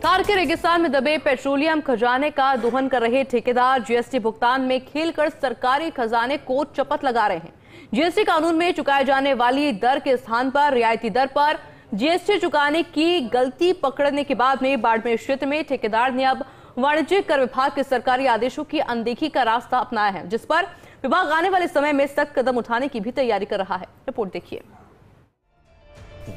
थार के रेगिस्तान में दबे पेट्रोलियम खजाने का दोहन कर रहे ठेकेदार जीएसटी भुगतान में खेलकर सरकारी खजाने को चपत लगा रहे हैं। जीएसटी कानून में चुकाए जाने वाली दर के स्थान पर रियायती दर पर जीएसटी चुकाने की गलती पकड़ने के बाद में बाड़मेर क्षेत्र में ठेकेदार ने अब वाणिज्यिक कर विभाग के सरकारी आदेशों की अनदेखी का रास्ता अपनाया है, जिस पर विभाग आने वाले समय में सख्त कदम उठाने की भी तैयारी कर रहा है। रिपोर्ट देखिए।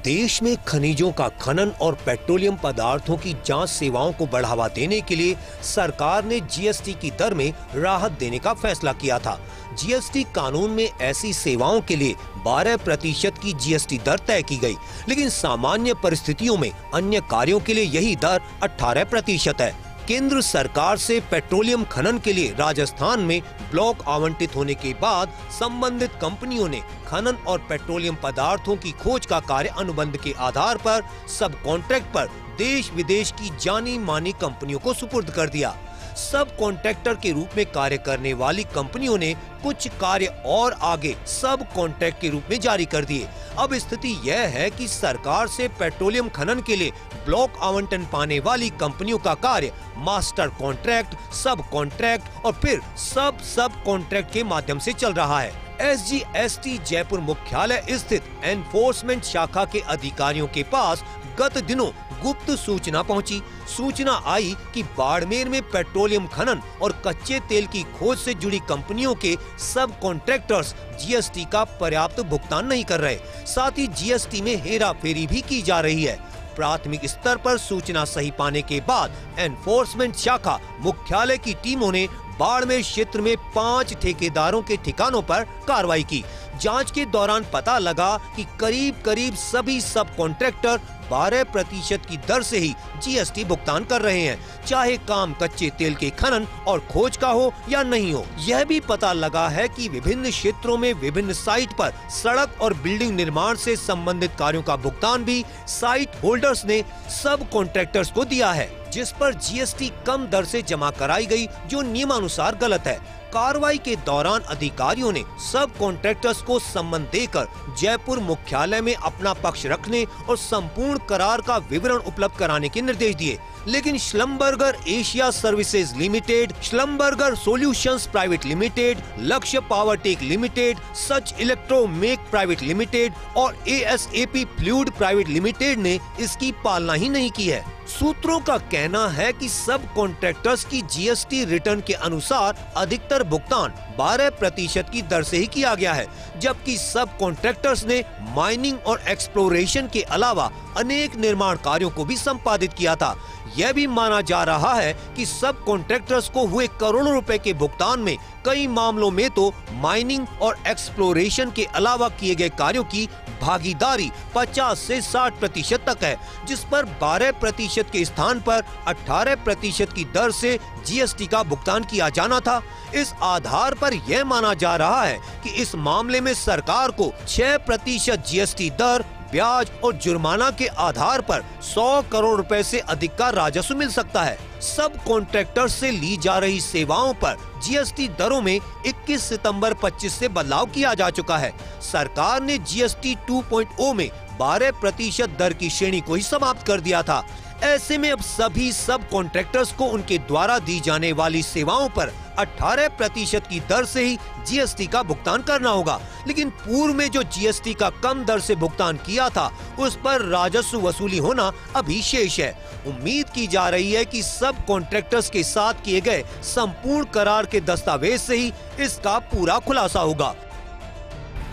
देश में खनिजों का खनन और पेट्रोलियम पदार्थों की जांच सेवाओं को बढ़ावा देने के लिए सरकार ने जीएसटी की दर में राहत देने का फैसला किया था। जीएसटी कानून में ऐसी सेवाओं के लिए 12% की जीएसटी दर तय की गई, लेकिन सामान्य परिस्थितियों में अन्य कार्यों के लिए यही दर 18% है। केंद्र सरकार से पेट्रोलियम खनन के लिए राजस्थान में ब्लॉक आवंटित होने के बाद संबंधित कंपनियों ने खनन और पेट्रोलियम पदार्थों की खोज का कार्य अनुबंध के आधार पर सब कॉन्ट्रैक्ट पर देश विदेश की जानी मानी कंपनियों को सुपुर्द कर दिया। सब कॉन्ट्रैक्टर के रूप में कार्य करने वाली कंपनियों ने कुछ कार्य और आगे सब कॉन्ट्रैक्ट के रूप में जारी कर दिए। अब स्थिति यह है कि सरकार से पेट्रोलियम खनन के लिए ब्लॉक आवंटन पाने वाली कंपनियों का कार्य मास्टर कॉन्ट्रैक्ट, सब कॉन्ट्रैक्ट और फिर सब कॉन्ट्रैक्ट के माध्यम से चल रहा है। SGST जयपुर मुख्यालय स्थित एनफोर्समेंट शाखा के अधिकारियों के पास गत दिनों गुप्त सूचना पहुंची। सूचना आई कि बाड़मेर में पेट्रोलियम खनन और कच्चे तेल की खोज से जुड़ी कंपनियों के सब कॉन्ट्रैक्टर्स जीएसटी का पर्याप्त भुगतान नहीं कर रहे, साथ ही जीएसटी में हेरा फेरी भी की जा रही है। प्राथमिक स्तर पर सूचना सही पाने के बाद एनफोर्समेंट शाखा मुख्यालय की टीमों ने बाड़मेर क्षेत्र में 5 ठेकेदारों के ठिकानों पर कार्रवाई की। जांच के दौरान पता लगा कि करीब सभी सब कॉन्ट्रैक्टर 12% की दर से ही जीएसटी भुगतान कर रहे हैं, चाहे काम कच्चे तेल के खनन और खोज का हो या नहीं हो। यह भी पता लगा है कि विभिन्न क्षेत्रों में विभिन्न साइट पर सड़क और बिल्डिंग निर्माण से संबंधित कार्यों का भुगतान भी साइट होल्डर्स ने सब कॉन्ट्रैक्टर्स को दिया है, जिस पर जीएसटी कम दर से जमा कराई गई, जो नियमानुसार गलत है। कार्रवाई के दौरान अधिकारियों ने सब कॉन्ट्रैक्टर्स को सम्मन देकर जयपुर मुख्यालय में अपना पक्ष रखने और संपूर्ण करार का विवरण उपलब्ध कराने के निर्देश दिए, लेकिन Schlumberger Asia services limited, Schlumberger solutions private limited, Lakshya power tech limited, Sach electromech private limited और ASAP फ्लूइड प्राइवेट लिमिटेड ने इसकी पालना ही नहीं की है। सूत्रों का कहना है कि सब कॉन्ट्रैक्टर्स की जीएसटी रिटर्न के अनुसार अधिकतर भुगतान 12% की दर से ही किया गया है, जबकि सब कॉन्ट्रैक्टर्स ने माइनिंग और एक्सप्लोरेशन के अलावा अनेक निर्माण कार्यों को भी संपादित किया था। यह भी माना जा रहा है कि सब कॉन्ट्रैक्टर्स को हुए करोड़ों रुपए के भुगतान में कई मामलों में तो माइनिंग और एक्सप्लोरेशन के अलावा किए गए कार्यों की भागीदारी 50 से 60% तक है, जिस पर 12% के स्थान पर 18% की दर से जीएसटी का भुगतान किया जाना था। इस आधार पर यह माना जा रहा है कि इस मामले में सरकार को 6% जीएसटी दर, ब्याज और जुर्माना के आधार पर 100 करोड़ रुपए से अधिक का राजस्व मिल सकता है। सब कॉन्ट्रैक्टर से ली जा रही सेवाओं पर जीएसटी दरों में 21 सितंबर 25 से बदलाव किया जा चुका है। सरकार ने जीएसटी 2.0 में 12% दर की श्रेणी को ही समाप्त कर दिया था। ऐसे में अब सभी सब कॉन्ट्रैक्टर्स को उनके द्वारा दी जाने वाली सेवाओं पर 18% की दर से ही जीएसटी का भुगतान करना होगा, लेकिन पूर्व में जो जीएसटी का कम दर से भुगतान किया था उस पर राजस्व वसूली होना अभी शेष है। उम्मीद की जा रही है कि सब कॉन्ट्रैक्टर्स के साथ किए गए संपूर्ण करार के दस्तावेज से ही इसका पूरा खुलासा होगा।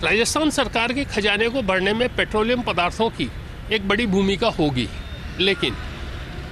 राजस्थान सरकार के खजाने को बढ़ने में पेट्रोलियम पदार्थों की एक बड़ी भूमिका होगी, लेकिन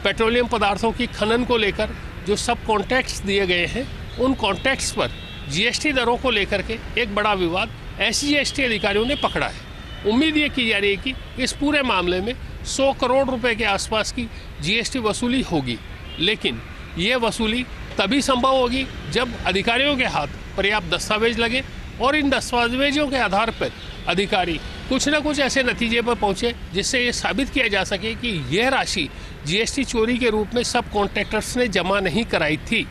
पेट्रोलियम पदार्थों की खनन को लेकर जो सब कॉन्ट्रैक्ट्स दिए गए हैं, उन कॉन्ट्रैक्ट्स पर जीएसटी दरों को लेकर के एक बड़ा विवाद SGST अधिकारियों ने पकड़ा है। उम्मीद ये की जा रही है कि इस पूरे मामले में 100 करोड़ रुपए के आसपास की जीएसटी वसूली होगी, लेकिन ये वसूली तभी संभव होगी जब अधिकारियों के हाथ पर्याप्त दस्तावेज लगे और इन दस्तावेजों के आधार पर अधिकारी कुछ न कुछ ऐसे नतीजे पर पहुंचे जिससे ये साबित किया जा सके कि यह राशि जीएसटी चोरी के रूप में सब कॉन्ट्रैक्टर्स ने जमा नहीं कराई थी।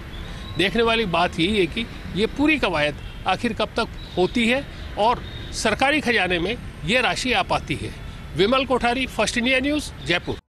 देखने वाली बात यही है कि ये पूरी कवायद आखिर कब तक होती है और सरकारी खजाने में ये राशि आ पाती है। Vimal Kothari, first India news, Jaipur.